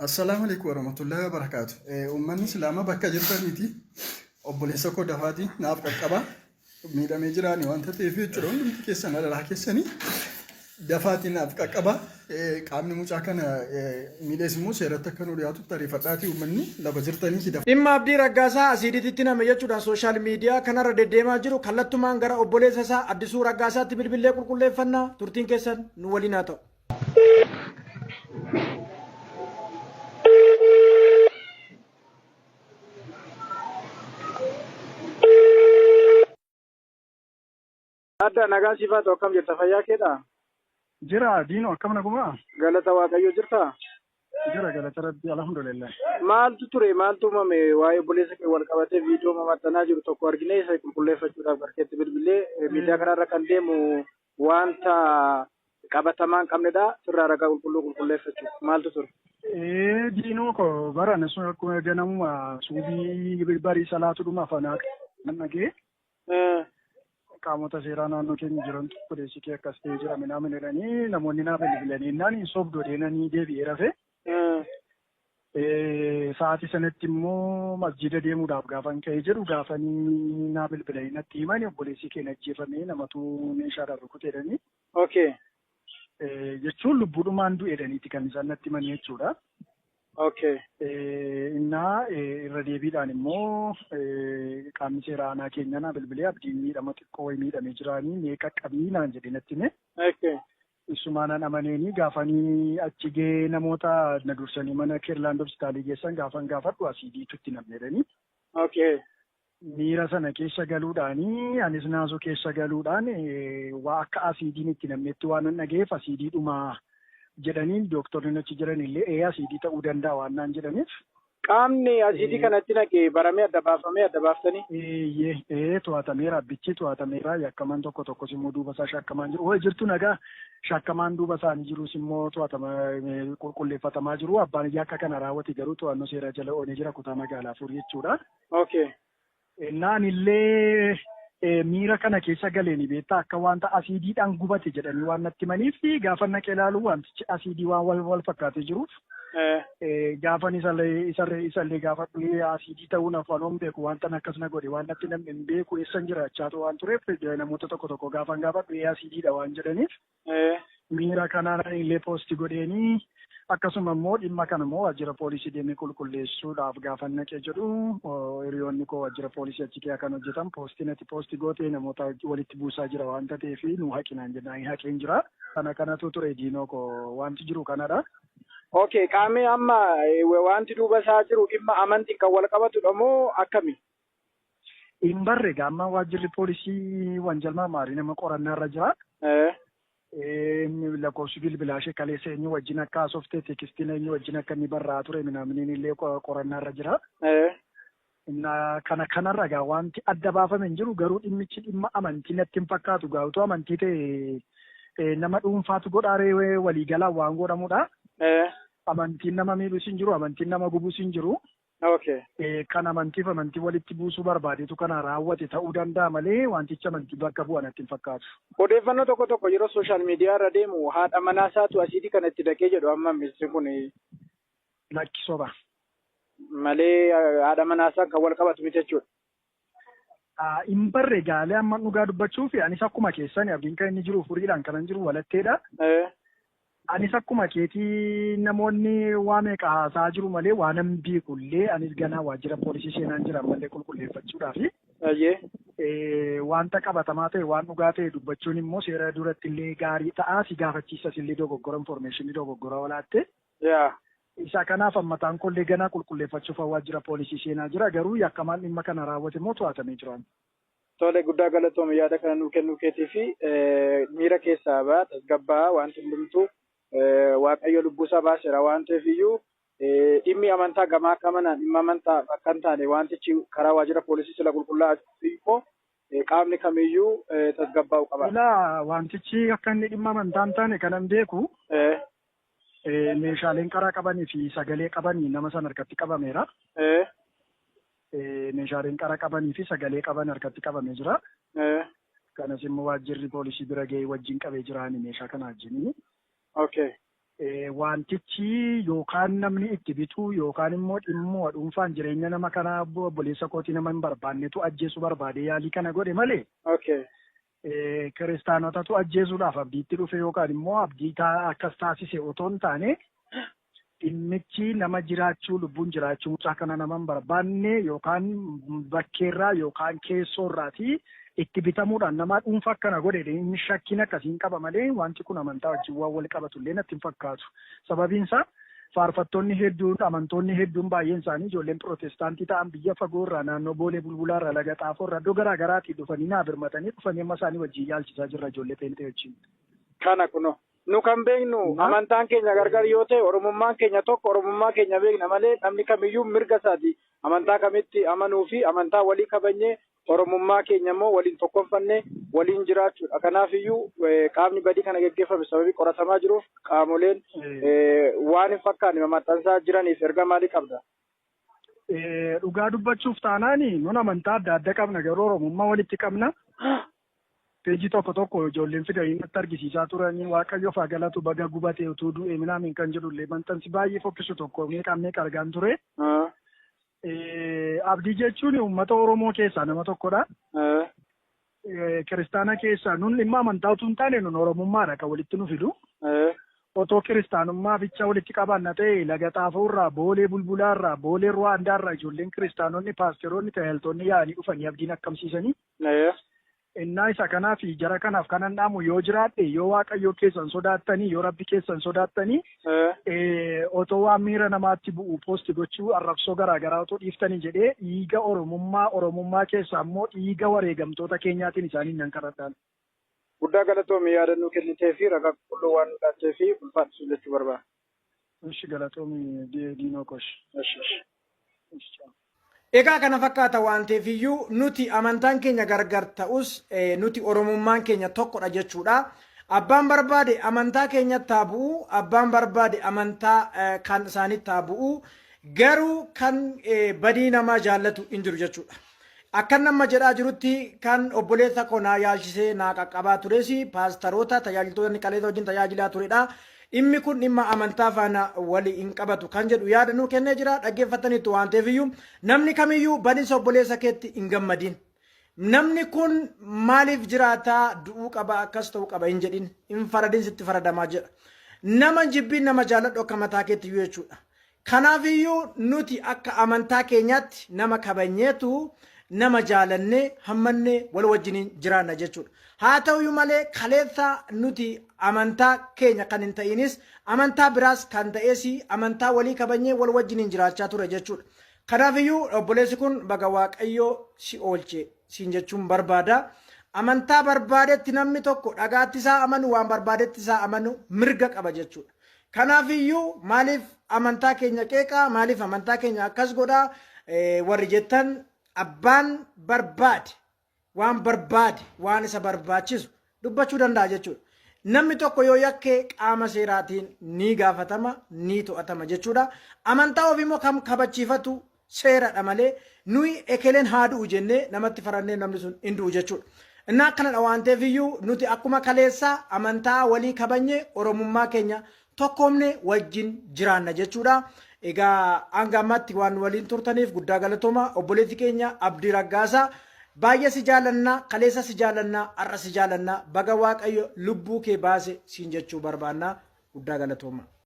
Assalamu alaikum warahmatullahi wabarakatuh. Uummanni Islaamaa bakka jirtaniiti obboleessa koo dafaati naaf qaqqaba. Miidhamee jiraani wanta ta'eef jechuudha. Hundi keessan alaa keessanii dafaati naaf qaqqaba. Qaamni mucaa kana miidhees immoo seeratti akka nu dhiyaatu tareeffadhaati uummanni lafa jirtanii hidha. Dhimma Abdii Raggaasaa asiiditti nama jechuudhaan sooshaal miidiyaa kanarra deddeemaa jiru kallattumaan gara obboleessa isaa Addisuu Raggaasaatti bilbilee qulqulleeffannaa turtiin keessan nu waliin haa ta'u. Adda nagaan siifaa ta'u akkam jirta fayyaa keedha? Jira diinoo akkam naguma? Galata Waaqayyoo jirta? Jira galata Rabbii alhamdulillah. Maaltu ture maaltu uumame waa'ee obboleessa kee wal qabatee viidiyoo maxxanaa jiru tokko arginee isa qulqulleeffachuudhaaf barkeetti bilbilee miidiyaa kanarra kan deemu wanta qabatamaa hin qabnedha sirraa ragaa qulqulleeffachuuf maaltu ture? Diinoo ko barana sun akkuma ganamuma suubii barii salaatu dhuma afanaa nagee. Qaamota seeraa naannoo keenya jiran polisii kee akkas ta'ee jira minaamin jedhanii namoonni naaf bilbilanii innaan sobdoo deemanii deebi'ee rafe. Sa'aatii sanatti immoo masjida deemuudhaaf gaafan ka'ee jedhu gaafanii naaf bilbilanii natti himanii obboleessi keenya ajjeefamee namatu meeshaadhaan rukuteedhanii. Okay. Jechuun lubbuudhumaan du'eedhaniiti kan isaan natti himanii jechuudha. Okay. Innaa irra deebiidhaan immoo qaamni seeraa aanaa keenya naa bilbilee abdiin miidhama xiqqoo wayii miidhamee jiraanii meeqa qabii naan jedhe natti hime. Okay. Isumaanaan amaneenii gaafanii achi gee namoota na dursanii mana Keerlaand hospitaalii geessan gaafan gaafadhu asiidiitutti namneedhanii. Okay. Miira sana keessa galuudhaanii anis naasuu keessa galuudhaan waa akka asiidiin itti namneetti waan hin dhageef asiidiidhuma jedhanii dooktorri achi jiran illee asiidii ta'uu danda'a waan naan jedhaniif. Qaamni asiidii kanatti naqee baramee adda baaftanii? To'atameera abbichi to'atameera yakkamaan tokko immoo duuba isaa shakkamaan jiru. Ho'i jirtu nagaa shakkamaan duuba isaanii jirus immoo qulqulleeffatamaa jiru. Abbaan yakka kana raawwate garuu to'annoo seeraa jala oolanii jira kutaa magaalaa Afurii jechuudha. Okay. Naan illee miira kana keessa galeen beektaa akka wanta asiidiidhaan gubate jedhanii waan natti himaniif gaafa naqee ilaalu wantichi asiidii waan wal fakkaatee jiruuf gaafan isallee gaafa dhufee asiidii ta'uun afaan beeku wanta akkas na godhe waan natti namni hin beeku eessan jiraachaa waan tureef namoota tokko gaafan gaafa dhufee asiidiidha waan jedhaniif miira kanaan illee poosti godheenii akkasuma immoo dhimma kana immoo waajjira poolisii deemee qulqulleessuudhaaf gaafan naqee jedhu hiriyoonni koo waajjira poolisii achi keessa kan hojjetan poostii gootee namoota walitti buusaa jira waan ta'eef nu haqinaan jennaan haqeen jira. Kanatu ture diinoo koo wanti jiru kanadha. Okay, qaamni amma wanti duuba isaa jiru dhimma amantiin kan wal qabatudha moo akkami? Hin barre gaamma waajjirri poolisii wanjalmaa maarii nama qorannaarra jira. Lakkoofsi bilbilaashee kaleessa eenyu wajjin akka haasofte teekistiin eenyu wajjin akka inni barraa ture minaaminiin illee qorannaarra jira. Kanarra gaa wanti adda baafame hin jiru garuu dhimmichi dhimma amantii natti hin fakkaatu gaa utuu amantii ta'e nama dhuunfaatu godhaaree waliigalaan waan godhamudha. Amantiin nama miidhus hin jiru amantiin nama gubus hin jiru. Okay. Kan amantii walitti buusuu barbaadetu kana raawwate ta'uu danda'a malee wantichi amantii bakka bu'an natti hin fakkaatu. Odeeffannoo tokko yeroo sooshaal miidiyaa irra deemu haadha manaa isaatu asiidii kana itti dhaqee jedhu amma ministri kun. Lakki soba. Malee haadha manaa isaa kan wal qabatu miti jechuudha. Hin barre gaalee amma dhugaa dubbachuuf anis akkuma keessan abdiin kan inni jiru furiidhaan kanan jiru walatteedha. Anis akkuma keetii namoonni waa meeqa haasaa jiru malee waan hin beekullee anis ganaa waajjira poolisii seenaan jiran malee qulqulleeffachuudhaaf. Wanta qabatamaa ta'e waan dhugaa ta'e dubbachuun immoo seera duratti illee gaarii ta'aa si gaafachiisas illee dogoggora infoormeeshinii dogoggora walaatte. Isa kanaaf ammataan kollee ganaa qulqulleeffachuuf waajjira poolisii seenaa jira garuu yakkamaan dhimma kana raawwate immoo to'atamee jira. Tole guddaa galatoome yaada kana nuu kennuu keetii fi miira keessaa ba'a tasgabbaa wanti hundumtuu Waaqayyo lubbuusaa baaseera waan ta'eef iyyuu dhimmi amantaa gamaa akka manaan dhimma amantaa akka hin taane wantichi karaa waajjira poolisii sila qulqullaa'achuuf immoo qaamni kamiyyuu tasgabbaa'uu qaba. Ilaa wantichi akka inni dhimma amantaa hin taane kanan beeku meeshaaleen qaraa qabanii fi sagalee qabanii nama san harkatti qabameera. Meeshaaleen qaraa qabanii fi sagalee qaban harkatti qabamee jira. Kanas immoo waajjirri poolisii bira ga'ee wajjin qabee jiraani meeshaa kana wajjin. Okay. wantichi yookaan namni itti bitu yookaan immoo dhimmoo dhuunfaan jireenya nama kanaa obboleessa kootii nama hin barbaannetu ajjeesuu barbaade yaalii kana godhe malee. Kiristaanotatu ajjeesuudhaaf abdiitti dhufe yookaan immoo abdii akkas taasise otoo hin taane dhimmichi nama jiraachuu lubbuun jiraachuu mucaa kana nama hin barbaanne yookaan bakkeerraa yookaan keessoorraati itti bitamuudhaan nama dhuunfa akkana godhe inni shakkiin akkasiin qaba malee wanti kun amantaa wajjin waan wal qabatullee natti hin fakkaatu. Sababiinsa faarfattoonni hedduun amantoonni hedduun baay'een isaanii ijoolleen pirootestaantii ta'an biyya fagoorraa naannoo Boolee Bulbulaarraa Laga Xaafoorraa iddoo garaa garaatii dhufanii naa birmatanii dhufanii amma isaanii wajjin yaalchisaa jirra ijoollee Pheenxee wajjin. Kana kuno nu kan beeknu amantaan keenya gargar yoo ta'e oromummaan keenya tokko oromummaa keenya beekna malee namni kamiyyuu mirga isaati amantaa kamitti amanuu fi amantaa walii kabajnee oromummaa keenya immoo waliin tokkonfannee waliin jiraachuudha. Kanaaf iyyuu qaamni badii kana geggeeffame sababii qoratamaa jiruuf qaamoleen waan hin fakkaanne maxxansaa jiraniif erga maalii qabda? Dhugaa dubbachuuf taanaani nun amantaa adda adda qabna garuu oromummaa walitti qabna. Peejii tokko ijoolleen fidanii natti argisiisaa turanii waaqayyoof haa galatu baga gubatee utuu du'e minaamin kan jedhullee maxxansi baay'ee fokkisu tokko meeqaan argaan ture. Abdii jechuun uummata Oromoo keessaa nama tokkodha. Kiristaana keessaa nun dhimma amantaa utuu hin taane nun oromummaadha kan walitti nu fidu. Otoo kiristaanummaa bicha walitti qabaanna ta'e Laga Xaafoorraa, Boolee Bulbulaarraa, Boolee Ruwaandaarraa ijoolleen kiristaanonni paasteroonni tajaajiltoonni yaa'anii dhufanii abdiin akkamsiisanii. Innaa isa kanaaf jara kanaaf kanan dhaamu yoo jiraadhe yoo waaqayyoo keessan sodaattanii yoo rabbi keessan sodaattanii otoo waan miira namaatti bu'u poosti gochuu arrabsoo garaagaraa otoo dhiiftanii jedhee dhiiga oromummaa keessaa immoo dhiiga wareegamtoota keenyaatiin isaanii nan kadhadhaan. Guddaa galatoomii yaadannoo kennitee fi ragaa qulqulluu waan dhugaattee fi ulfaatu jechuu barbaada. Ishi galatoomii diinoo kosh. Egaa kana fakkaata waan ta'eef iyyuu nuti amantaan keenya gargar ta'us nuti oromummaan keenya tokkodha jechuudha. Abbaan barbaade amantaa keenyatti haa bu'u, abbaan barbaade amantaa kan isaanitti haa bu'u, garuu kan badii namaa jaallatu hin jiru jechuudha. Akkan nama jedhaa jirutti kan obboleessa koo naa yaalchisee naa qaqqabaa tures paastaroota tajaajiltoonni qaleessa wajjin tajaajilaa turedha. Dhimmi kun dhimma amantaa faana walii hin qabatu kan jedhu yaada nuu kennee jira dhaggeeffataniitu waan ta'eef iyyuu namni kamiyyuu badiisa obboleessa keetti hin gammadin. Namni kun maaliif jiraataa du'uu qaba akkas ta'uu qaba hin jedhin hin faradin sitti faradamaa jedha. Nama jibbiin nama jaalladhu akka mataa keetti iyyuu jechuudha. Kanaaf iyyuu nuti akka amantaa keenyaatti nama kabajneetu nama jaalannee hammannee wal wajjiniin jiraanna jechuudha. Haa ta'uyyuu malee kaleessa nuti amantaa keenya kan hin ta'inis amantaa biraas kan ta'es amantaa walii kabajnee wal wajjiniin jiraachaa ture jechuudha. Kanaafiyyuu obboleessi kun baga waaqayyoo si oolche siin jechuun barbaada. Amantaa barbaadetti namni tokko dhagaatti isaa amanu waan barbaadetti isaa amanu mirga qaba jechuudha. Kanaafiyyuu maaliif amantaa keenya qeeqaa maaliif amantaa keenya akkas godhaa warri jettan abbaan barbaade waan isa barbaachisu dubbachuu danda'a jechuudha. Namni tokko yoo yakkee qaama seeraatiin ni gaafatama ni to'atama jechuudha. Amantaa ofiimmoo kam kabachiifatu seeradha malee nuyi ekeleen haa du'u jennee namatti farannee namni sun hin du'u jechuudha. Innaa akkanadha waan ta'eef iyyuu nuti akkuma kaleessaa amantaa walii kabajnee oromummaa keenya tokkoomne wajjin jiraanna jechuudha. Egaa hanga ammatti waan waliin turtaniif guddaa galatooma. Obboleessi keenya Abdii Raggaasaa baay'ee si jaalannaa kaleessa si jaalannaa har'a si jaalannaa baga waaqayyo lubbuu kee baase siin jechuu barbaannaa guddaa galatooma.